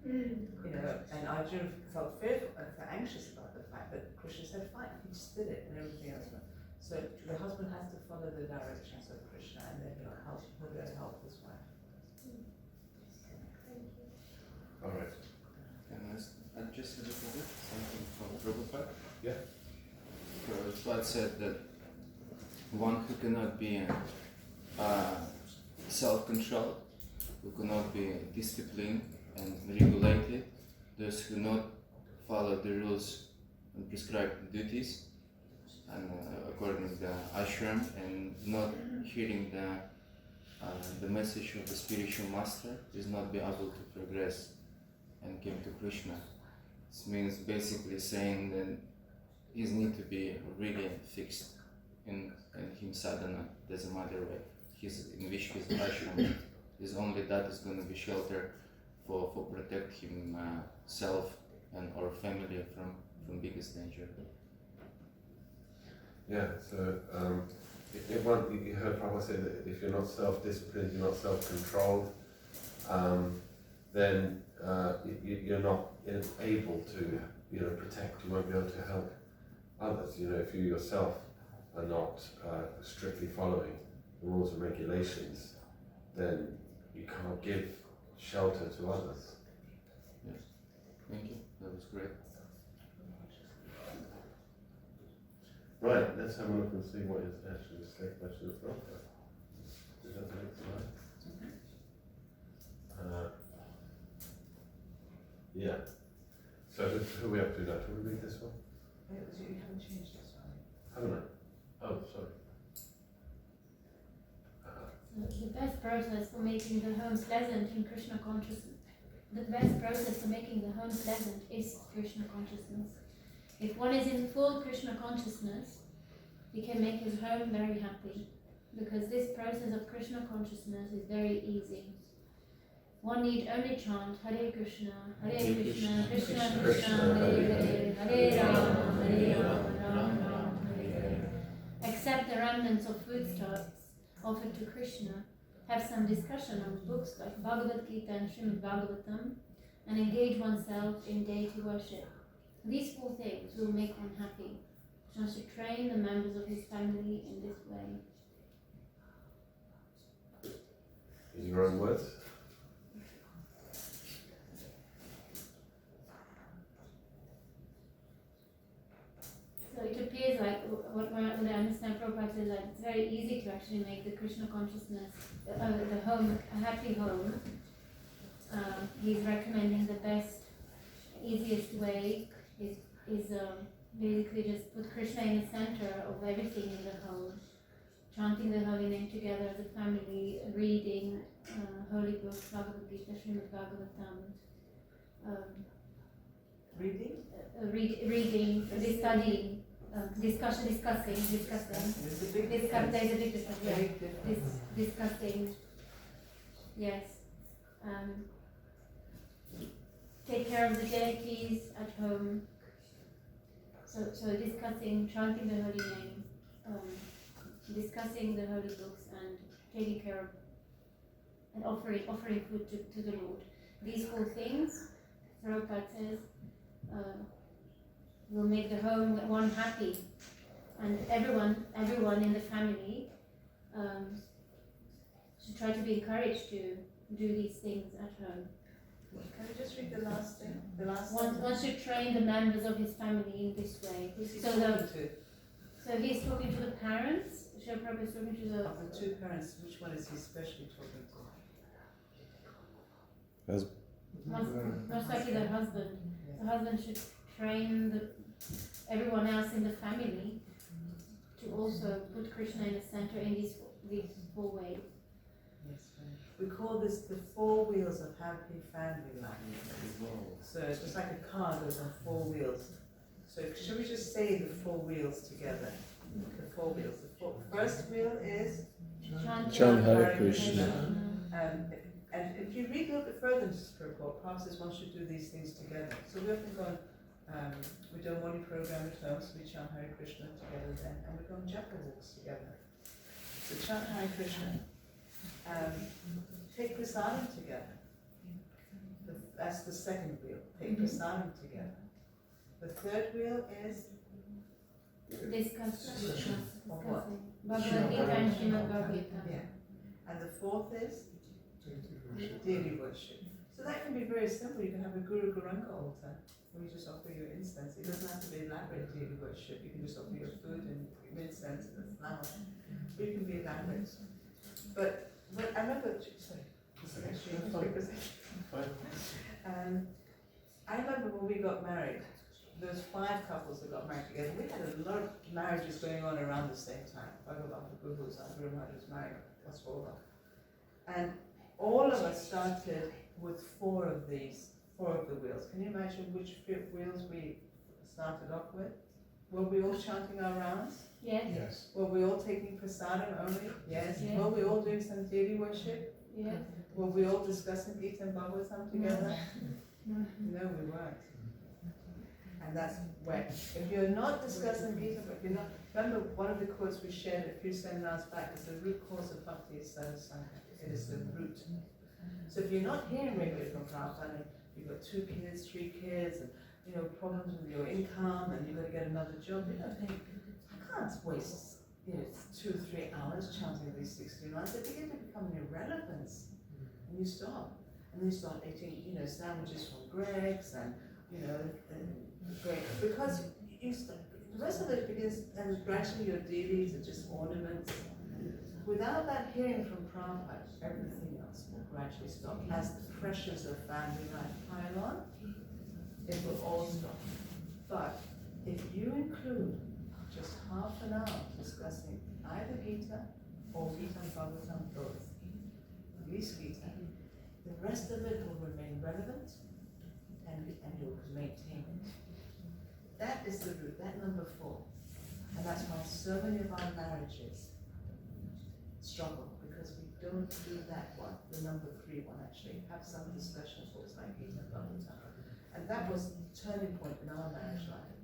You know, and Arjuna felt fearful and felt anxious about the fight, but Krishna said fight. He just did it, and everything else went. So the husband has to follow the directions of Krishna, and then he'll help. He'll go and help his wife. All right. Can I add just a little bit something from Prabhupada? Yeah. Prabhupada said that one who cannot be self-controlled, who cannot be disciplined and regulated, those who not follow the rules and prescribed duties, and according to the ashram, and not hearing the message of the spiritual master, is not be able to progress and came to Krishna. This means basically saying that he need to be really fixed in him sadhana. Doesn't matter what in which his ashram is, only that is going to be shelter for protect himself and our family from biggest danger. Yeah, so if one, you heard Prabhupada say that if you're not self-disciplined, you're not self-controlled, then you're not able to, you know, protect. You won't be able to help others. You know, if you yourself are not strictly following the rules and regulations, then you can't give shelter to others. Yes, thank you. That was great. Right, let's have a look and see what is actually the state question as well. Is that the next slide? Yeah. So who are we up to now? Can we read this one? You haven't changed this one. Haven't I? Oh, sorry. So the best process for making the home pleasant in Krishna consciousness, the best process for making the home pleasant is Krishna consciousness. If one is in full Krishna consciousness, he can make his home very happy, because this process of Krishna consciousness is very easy. One need only chant Hare Krishna, Krishna Krishna, Hare Hare, Hare Rama, Rama Rama, Hare Hare. Accept the remnants of foodstuffs offered to Krishna, have some discussion on books like Bhagavad Gita and Srimad Bhagavatam, and engage oneself in deity worship. These four things will make one happy. One should train the members of his family in this way. In your own words? So it appears like what I understand Prabhupada says, like it's very easy to actually make the Krishna consciousness, the home, a happy home. He's recommending the best, easiest way is basically just put Krishna in the center of everything in the home, chanting the holy name together as a family, reading holy books, Bhagavad Gita, Srimad Bhagavatam, Reading? reading, studying, discussing. There's a big There's a big difference, yeah. Very different. Discussing, yes. Take care of the deities at home. So discussing, chanting the holy name, discussing the holy books, and taking care of and offering food to the Lord. These four things, Prabhupada says, will make the home one happy, and everyone in the family should try to be encouraged to do these things at home. Can we just read the last thing? The last One should train the members of his family in this way. Who's he So talking to? So he's talking to the parents. Srila Prabhupada is talking to the. Of the two parents, which one is he especially talking to? Most likely the husband. The husband should train everyone else in the family to also put Krishna in the center in these four ways. Yes, we call this the four wheels of happy family life. So it's just like a car goes on four wheels. So should we just say the four wheels together? The four wheels. The first wheel is Chant Hare Krishna. And if you read a little bit further into Prabhupada, Prabhupada says one should do these things together. So we often go on, we do a morning program at home, so we chant Hare Krishna together then, and we go on japa walks together. So chant Hare Krishna. Take prasadam together. That's the second wheel. Take prasadam together. The third wheel is Discussing. what? Bhagavad Gita and Srimad Bhagavad Gita. Yeah. And the fourth is daily worship. So that can be very simple. You can have a Guru Garanga altar where you just offer your incense. It doesn't have to be elaborate daily worship. You can just offer your food and incense and a flower. But you can be elaborate. But I remember, sorry, I remember when we got married, there was 5 couples that got married together. We had a lot of marriages going on around the same time. Bhagavad Gita was married, plus 4 of them. And all of us started with 4 of the wheels. Can you imagine which wheels we started off with? Were we all chanting our rounds? Yes. Yes. Were we all taking prasadam only? Yes. Yes. Were we all doing some daily worship? Yes. Were we all discussing Gita and Bhagavatam together? No. No, we weren't. And that's where, if you're not discussing Gita, but you're not, remember one of the quotes we shared a few seminars back is the root cause of bhakti is Sadhu Sanga. It is the root. So if you're not hearing regularly from Prabhupada, and you've got 2 kids, 3 kids, and problems with your income, and you've got to get another job, you don't think, I can't waste 2-3 hours chanting these 16 lines. They begin to become an irrelevance, and you stop. And then you start eating, sandwiches from Greg's, and great, because the rest of it begins, and gradually your deities are just ornaments. Without that hearing from Prabhupada, everything else will gradually stop. As the pressures of family life pile on, it will all stop. But if you include just half an hour discussing either Gita or Gita and Bhagavatam both, at least Gita, the rest of it will remain relevant and you'll maintain it. That is the root, that number 4. And that's why so many of our marriages struggle, because we don't do that one, the number 3 one actually, have some discussions books like Gita and Bhagavatam. And that was the turning point in our marriage life.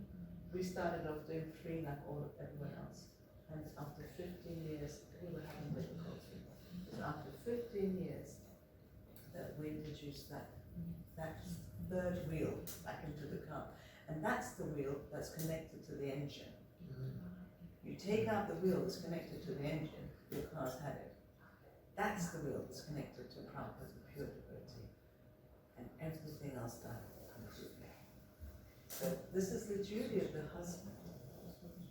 We started off doing 3 like everyone else. And after 15 years, we were having difficulty. It was after 15 years that we introduced that third wheel back into the car. And that's the wheel that's connected to the engine. You take out the wheel that's connected to the engine, your car's had it. That's the wheel that's connected to Prabhupada's pure devotee. And everything else done completely. So this is the duty of the husband.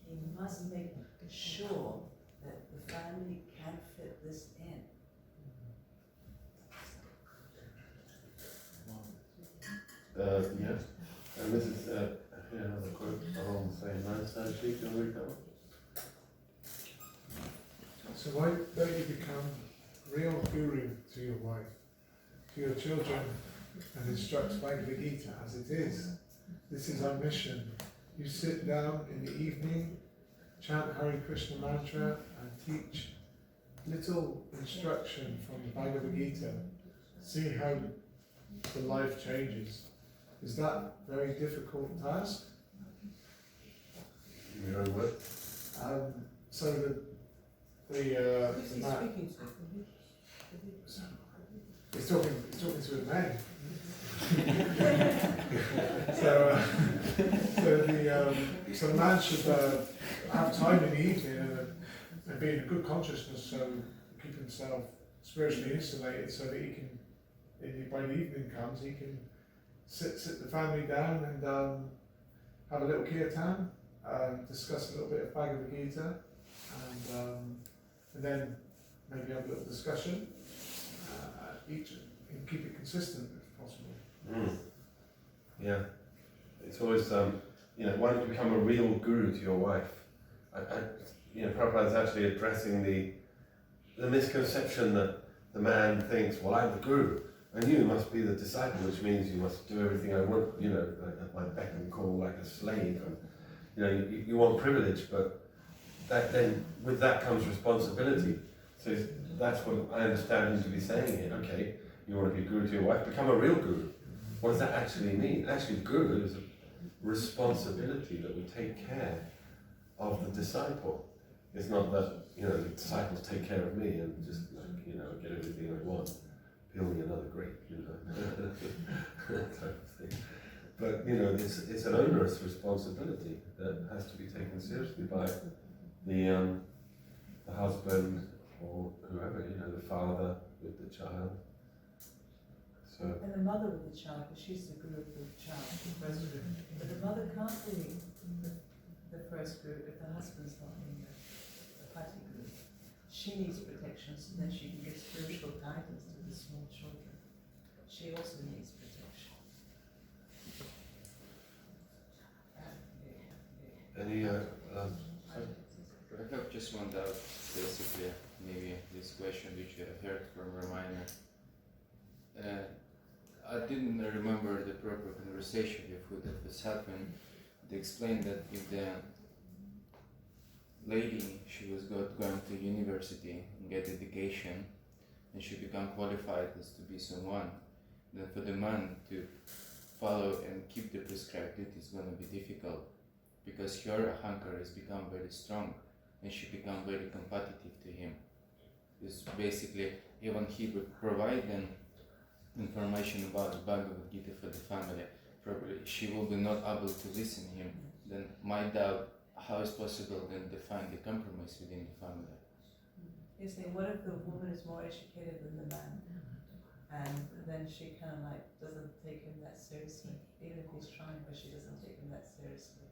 He must make sure that the family can fit this in. Yeah. And this is another quote along the same lines. Sadhu, can we read that one? So why don't you become real guru to your wife, to your children, and instruct Bhagavad Gita as it is? This is our mission. You sit down in the evening, chant Hare Krishna mantra, and teach little instruction from the Bhagavad Gita. See how the life changes. Is that a very difficult task? In your own words? So the Who's he man, speaking to? he's talking to a man. So the man should have time in the evening and be in a good consciousness, so keep himself spiritually insulated, so that he can, by the evening comes, he can sit the family down and have a little kirtan, discuss a little bit of Bhagavad Gita, and then maybe have a little discussion each, and keep it consistent if possible. Yeah. it's always, why don't you become a real guru to your wife? Prabhupada is actually addressing the misconception that the man thinks, well, I'm the guru, and you must be the disciple, which means you must do everything I want, at my beck and call like a slave. And, you want privilege, but then with that comes responsibility. So that's what I understand him to be saying here. Okay, you want to be a guru to your wife, become a real guru. What does that actually mean? Actually, guru is a responsibility that we take care of the disciple. It's not that, the disciples take care of me and just, get everything I want. Peel me another grape, that type of thing. But, it's an onerous responsibility that has to be taken seriously by the husband or whoever, the father with the child. So. And the mother with the child, because she's the guru of the child, the first guru. But the mother can't be the first guru if the husband's not in the party guru. She needs protection so then she can give spiritual guidance to the small children. She also needs protection. Any I have just one doubt, basically, maybe this question which I heard from Ramana. I didn't remember the proper conversation before that was happened. They explained that if the lady, she was going to university and get education, and she become qualified as to be someone, then for the man to follow and keep the prescribed duty is going to be difficult, because her ahankara has become very strong, and she become very competitive to him. It's basically, even he would provide them information about the Bhagavad Gita for the family, probably she will be not able to listen to him. Then my doubt, how is possible then to find the compromise within the family? You see, what if the woman is more educated than the man? And then she kind of doesn't take him that seriously, even if he's trying, but she doesn't take him that seriously.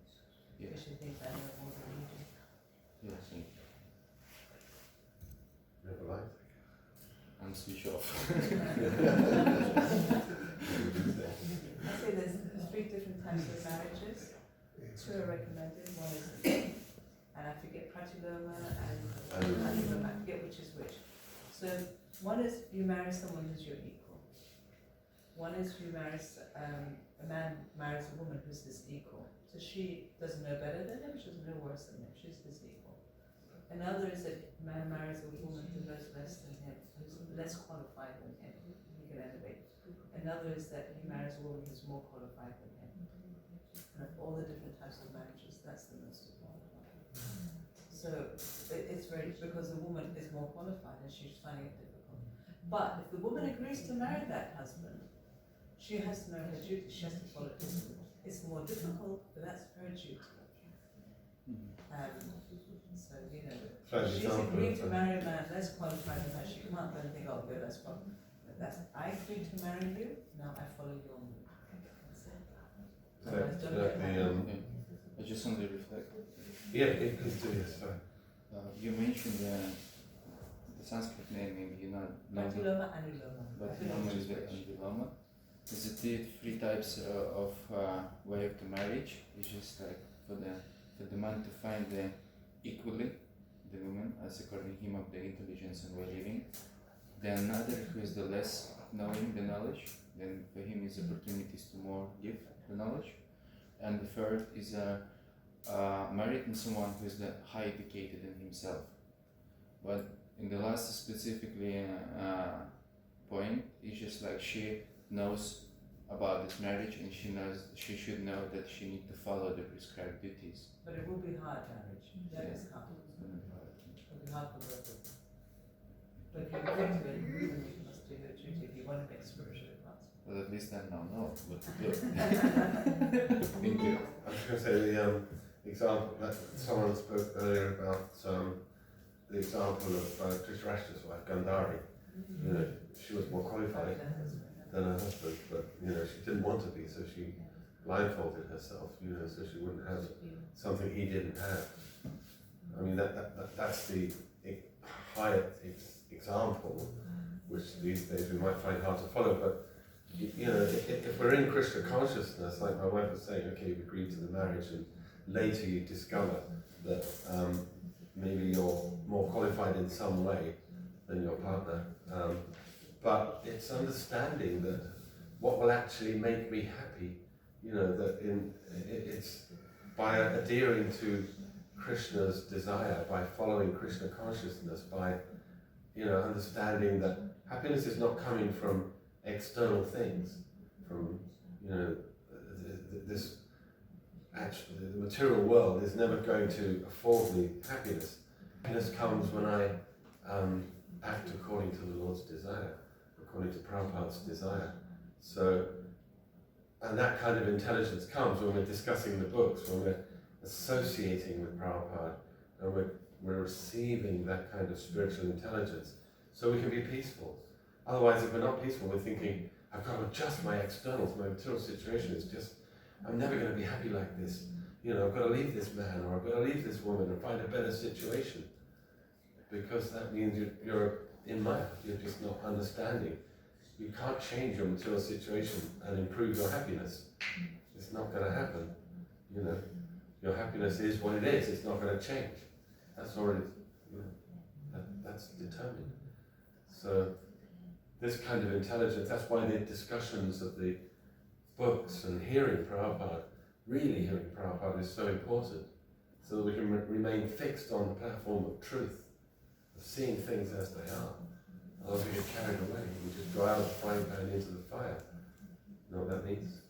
Yeah. Because she thinks I know more than you do. Yes, never mind. and switch off. I say there's 3 different types of marriages. 2 are recommended, one is, and I forget Pratiloma and Anuloma, I forget which is which. So one is you marry someone who's your equal. One is you marry, a man marries a woman who's his equal. So she doesn't know better than him, she doesn't know worse than him, she's his equal. Another is that a man marries a woman who knows less than him, who's less qualified than him, he can elevate. Another is that he marries a woman who's more qualified than him. And of all the different types of marriages, that's the most important one. So it's very, because the woman is more qualified and she's finding it difficult. But if the woman agrees to marry that husband, she has to know her duty, she has to follow his rule. It's more difficult, but that's her duty. So, she's agreed to marry a man less qualified than her, she can't then think, oh, good, that's fine. I agreed to marry you, now I follow your rule. Otherwise, don't get married. I just want to reflect. Yeah, please do, yes, sorry. You mentioned the Sanskrit name, maybe you know. Pratiloma, Anuloma. Pratiloma is the Anuloma. Is it the 3 types of way of the marriage? It's just like for the man to find equally the woman as according to him of the intelligence and way living. Then another who is the less knowing the knowledge, then for him is opportunities to more give the knowledge. And the third is married in someone who is the high educated in himself. But in the last specifically point, it's just like she knows about this marriage and she should know that she needs to follow the prescribed duties. But it will be hard marriage. That is hard. It's gonna be hard. It will be hard for both of them. But if you agree to it, you must do your duty if you want to make spiritual advance. Well, at least I now know what to do. Thank you. I was going to say the example that someone spoke earlier about the example of Dhritarashtra's wife, Gandhari. She was more qualified than her husband, but she didn't want to be, so she blindfolded herself, so she wouldn't have something he didn't have. I mean that's the highest example, which these days we might find hard to follow, but if we're in Krishna consciousness, like my wife was saying, okay, you've agreed to the marriage, and later you discover that maybe you're more qualified in some way than your partner. But it's understanding that what will actually make me happy, it's by adhering to Krishna's desire, by following Krishna consciousness, by understanding that happiness is not coming from external things, from this actually the material world is never going to afford me happiness. Happiness comes when I act according to the Lord's desire, according to Prabhupada's desire. So, and that kind of intelligence comes when we're discussing the books, when we're associating with Prabhupada, and we're receiving that kind of spiritual intelligence, so we can be peaceful. Otherwise, if we're not peaceful, we're thinking, I've got to adjust my externals, my material situation is just, I'm never going to be happy like this. I've got to leave this man, or I've got to leave this woman and find a better situation. Because that means you're in Maya, you're just not understanding. You can't change your material situation and improve your happiness. It's not going to happen. Your happiness is what it is. It's not going to change. That's already, that's determined. So this kind of intelligence, that's why the discussions of the books and hearing Prabhupada, really hearing Prabhupada, is so important. So that we can remain fixed on the platform of truth, of seeing things as they are. Otherwise we get carried away. We just go out of the frying pan into the fire. You know what that means?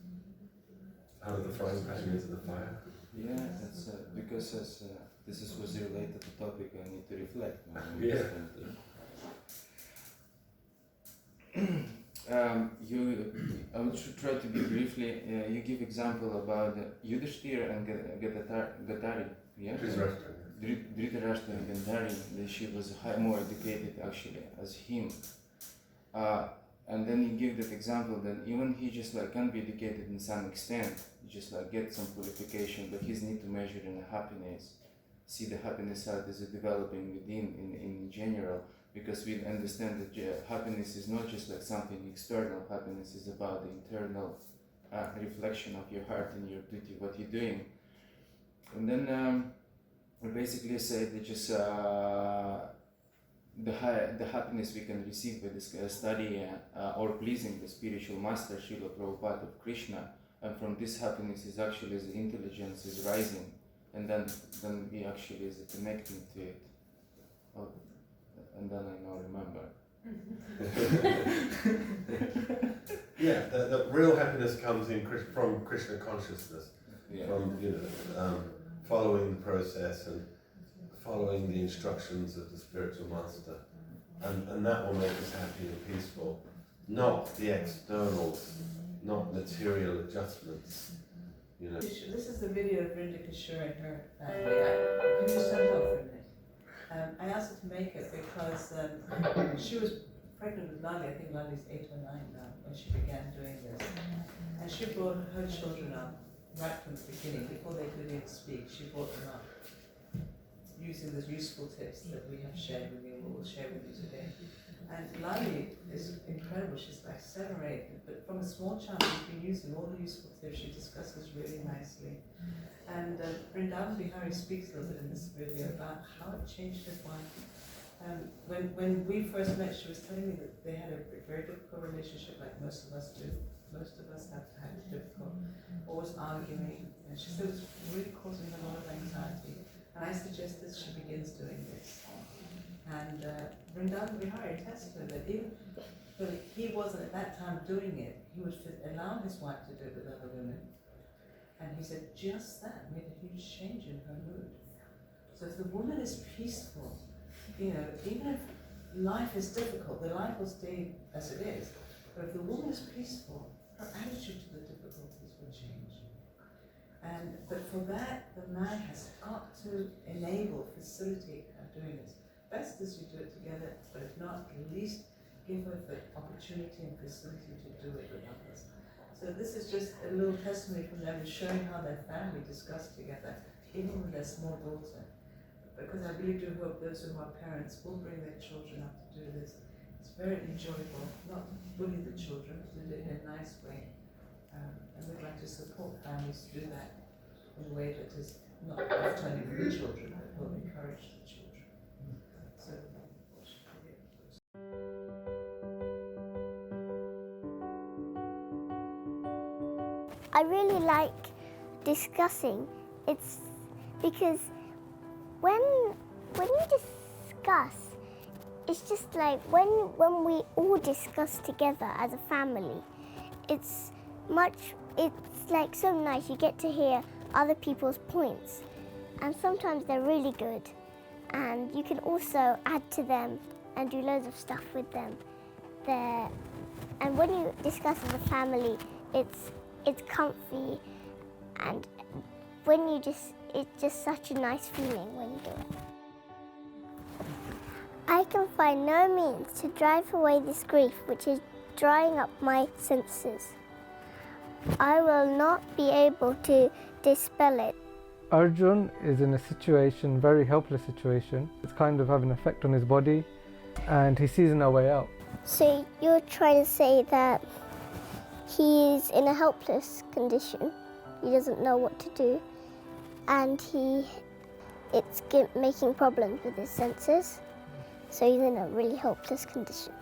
Out of the frying pan into the fire. Yeah, that's because this was related to the topic, I need to reflect. Yeah. I would try to be briefly. You give example about Yudhishthira and Gatari. Yeah. Dhritarashtra and Gandhari. That she was more educated actually as him. And then you give that example that even he just can be educated in some extent, just get some qualification, but his need to measure in the happiness, see the happiness out as a developing within in general, because we understand that happiness is not just something external. Happiness is about the internal reflection of your heart and your duty, what you're doing. And then we basically say that just the happiness we can receive by this study or pleasing the spiritual master Srila Prabhupada of Krishna, and from this happiness is actually the intelligence is rising, and then we actually is connecting to it. Oh, and then I now remember. Yeah, the real happiness comes from Krishna consciousness, from following the process and following the instructions of the spiritual master, and that will make us happy and peaceful, not the externals, not material adjustments. This is the video of Vrinda Kishore and her family. Can you stand up for a minute? I asked her to make it because she was pregnant with Lali. I think Lali's 8 or 9 now when she began doing this, and she brought her children up right from the beginning, before they could even speak. She brought them up using the useful tips that we have shared with you, we'll share with you today. And Lali is incredible. She's like 7 or 8, but from a small child she's been using all the useful tips. She discusses really nicely. And Vrindavan Bihari speaks a little bit in this video about how it changed his life. When we first met, she was telling me that they had a very difficult relationship, like most of us do. Most of us have had it difficult, always arguing. And she said it was really causing her a lot of anxiety. And I suggested she begins doing this. And Vrindavan Bihari attested to her that even though he wasn't at that time doing it, he would allow his wife to do it with other women. And he said just that made a huge change in her mood. So if the woman is peaceful, even if life is difficult, the life will stay as it is. But if the woman is peaceful, her attitude to the difficulties will change. But for that, the man has got to enable, facilitate her doing this. Best is you do it together, but if not, at least give her the opportunity and facility to do it with others. So this is just a little testimony from them, showing how their family discussed together, even with their small daughter. Because I really do hope those who are parents will bring their children up to do this. It's It's very enjoyable, not bully the children, do it in a nice way. And we'd like to support families to do that in a way that is not turning for the children, but will encourage the children. So, I really like discussing. It's because when you discuss, it's just like when we all discuss together as a family, it's like so nice. You get to hear other people's points, and sometimes they're really good, and you can also add to them and do loads of stuff with them. And when you discuss as a family, it's comfy, and it's just such a nice feeling when you do it. I can find no means to drive away this grief which is drying up my senses. I will not be able to dispel it. Arjun is in a situation, very helpless situation. It's kind of having an effect on his body, and he sees no way out. So you're trying to say that he's in a helpless condition. He doesn't know what to do, and it's making problems with his senses. So he's in a really helpless condition.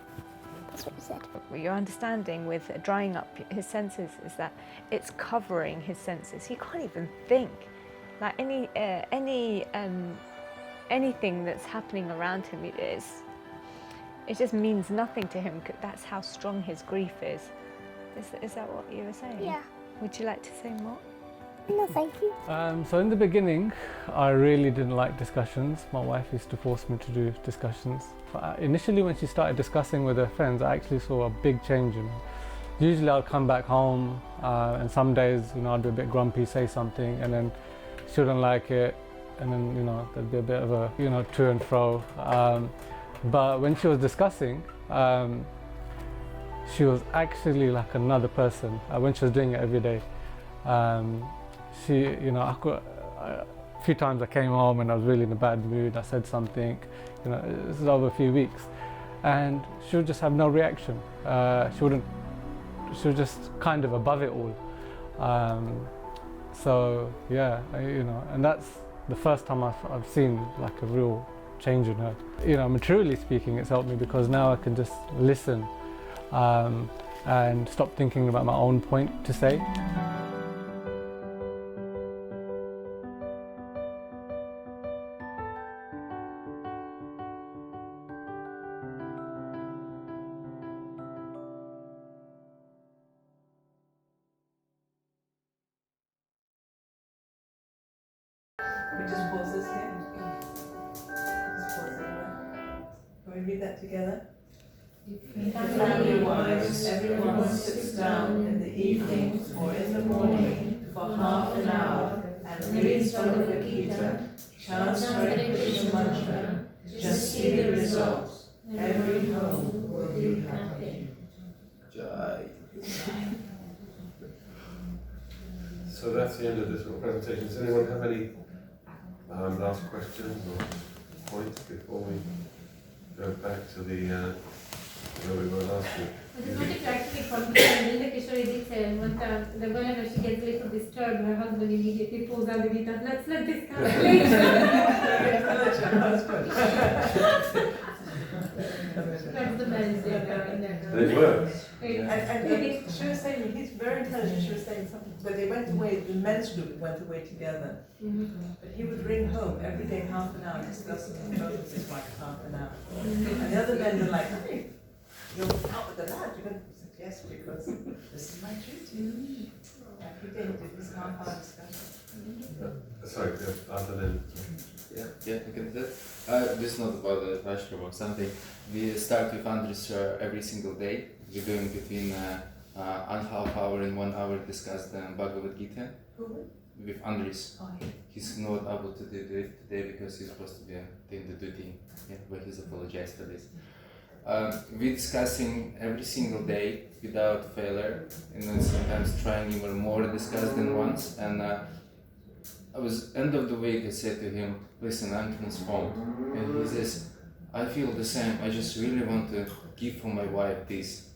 That's what you said. Your understanding with drying up his senses is that it's covering his senses. He can't even think. Like anything that's happening around him, it just means nothing to him. That's how strong his grief is. Is that what you were saying? Yeah. Would you like to say more? No, thank you. So in the beginning, I really didn't like discussions. My wife used to force me to do discussions. But initially, when she started discussing with her friends, I actually saw a big change in her. Usually I'll come back home, and some days, I'd be a bit grumpy, say something, and then she wouldn't like it, and then, there'd be a bit of a, to and fro. But when she was discussing, she was actually like another person when she was doing it every day. A few times I came home and I was really in a bad mood. I said something, this is over a few weeks, and she would just have no reaction. She was just kind of above it all. So yeah, and that's the first time I've seen like a real change in her. Maturely speaking, it's helped me because now I can just listen and stop thinking about my own point to say. we just pause this here. Just pause it there. Can we read that together? Family-wise, everyone sits down in the evening or in the morning for half an hour and reads Bhagavad Gita, chants Hare Krishna mantra, just see the results. Every home will be happy. Jai. So that's the end of this little presentation. Does anyone have any last questions or points before we go back to the where we were last week? I just wanted to actually confirm Linda Kishore did say one time the whenever she gets a little disturbed, her husband immediately pulls out the Gita. Let's discuss later. That's the best It works. And she was saying, he's very intelligent, she was saying something, but they went away, the men's group went away together. But he would ring home every day, half an hour, discussing his purposes, like half an hour. And the other men were like, hey, you're out with the lad, you're going to say yes, because this is my duty. Every day he did his half-hour discussion. Sorry, other than... Yeah, I can do that. This is not about the ashram or something. We start with Andres every single day. We're doing between a half hour and 1 hour discuss the Bhagavad Gita. With Andres. Oh, yeah. He's not able to do it today because he's supposed to be doing the duty, but he's apologized for this. We're discussing every single day without failure, and then sometimes trying even more discuss than once. And I was end of the week, I said to him, listen, I'm transformed. And he says, I feel the same. I just really want to give for my wife this.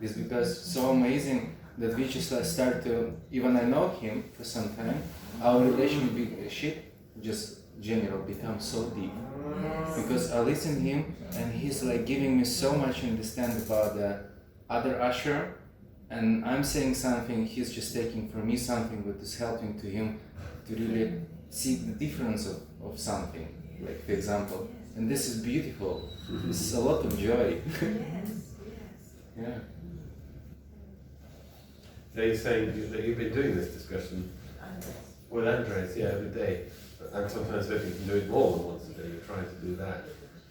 This because so amazing that we just start to, even I know him for some time, our relationship just general becomes so deep. Because I listen to him and he's like giving me so much understand about the other usher, and I'm saying something, he's just taking from me something that is helping to him to really see the difference of something, like for example. And this is beautiful. This is a lot of joy. Yeah. So you're saying that you've been doing this discussion with Andres, yeah, every day. And sometimes maybe you can do it more than once a day. You're trying to do that.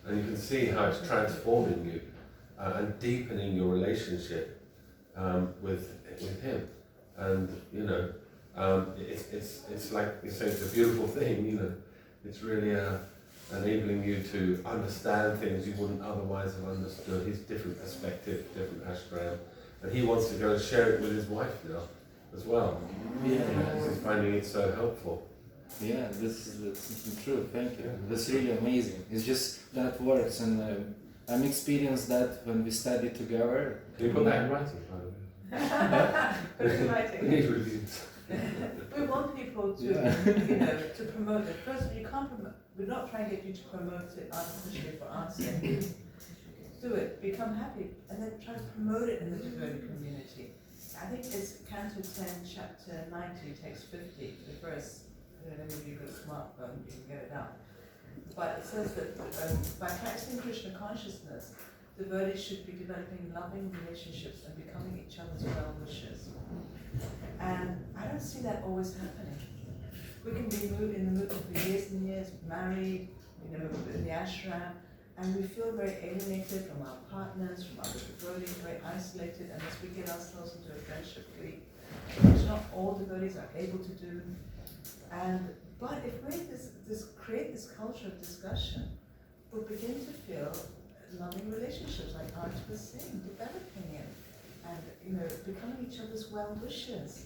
And you can see how it's transforming you and deepening your relationship with him. And, you know, it's like you say, it's a beautiful thing, you know. It's really enabling you to understand things you wouldn't otherwise have understood, his different perspective, different ashram. And he wants to go and share it with his wife now as well. Yeah. Because he's finding it so helpful. Yeah, that's true. Thank you. That's really amazing. It's just that works, and I'm experienced that when we study together. Can you put that in writing, by the way? Put it in writing. We need reviews. We want people to, you know, to promote it. First, you can't promote. We're not trying to get you to promote it artificially for art's sake. Do it, become happy, and then try to promote it in the devotee community. I think it's Canto 10, chapter 90, text 50, the verse. I don't know, maybe you've got a smartphone, you can get it out. But it says that by practicing Krishna consciousness, devotees should be developing loving relationships and becoming each other's well-wishers. And I don't see that always happening. We can be in the movement for years and years, married, you know, in the ashram, and we feel very alienated from our partners, from our devotees, very isolated, unless we get ourselves into a friendship league, which not all devotees are able to do. But if we create this culture of discussion, we'll begin to feel loving relationships, like Art was saying, developing it, and you know, becoming each other's well-wishers.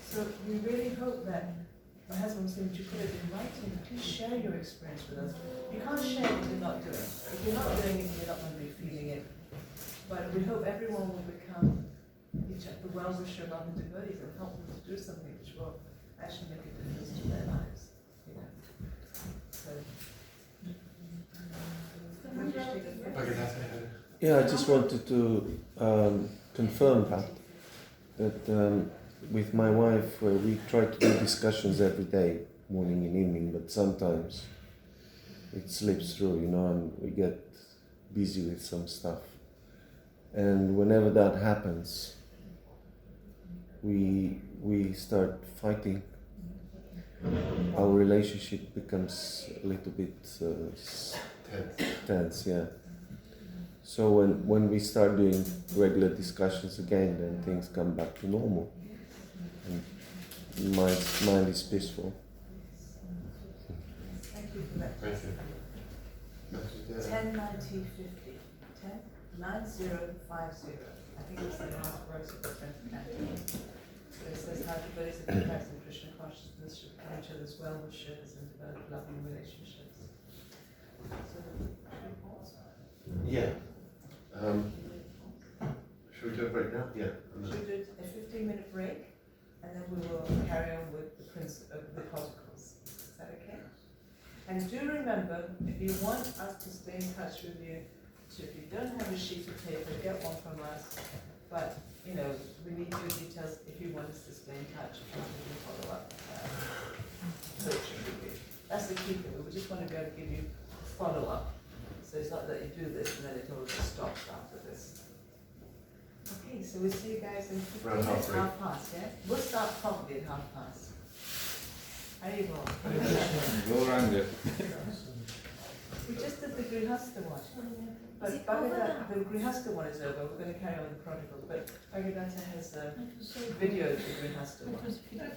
So we really hope that, my husband was saying, would you put it in writing? Please share your experience with us. You can't share what you're not doing. If you're not doing it, you're not going to be feeling it. But we hope everyone will become the well-wisher of other devotees and help them to do something which will actually make a difference to their lives. You know. So. Yeah, I just wanted to confirm that with my wife, we try to do discussions every day, morning and evening, but sometimes it slips through, you know, and we get busy with some stuff. And whenever that happens, we start fighting. Our relationship becomes a little bit tense, yeah. So when we start doing regular discussions again, then things come back to normal. And my mind is peaceful. Thank you for that. Thank you. 10, 90, 50. 10, 90, 50. I think it's the last verse of the 10th canto. So it says how devotees of Christ and Krishna consciousness should become each other's well-wishers and develop loving relationships. So, yeah. Should we do a break now? Yeah. Should we do a 15-minute break? And then we will carry on with the protocols. Is that okay? And do remember, if you want us to stay in touch with you, so if you don't have a sheet of paper, get one from us. But, you know, we need your details if you want us to stay in touch, if you want to follow up coaching with you. That's the key thing. We just want to be able to give you follow-up. So it's not that you do this and then it all just stops after this. Okay, so we'll see you guys in 15 minutes, half past, yeah? We'll start properly at half past. Haribol. Go around it. We just did the Grihastha one. But Bhagavatta, the Grihastha one is over. We're going to carry on with the protocols. But Bhagavatta has a video of the Grihastha one.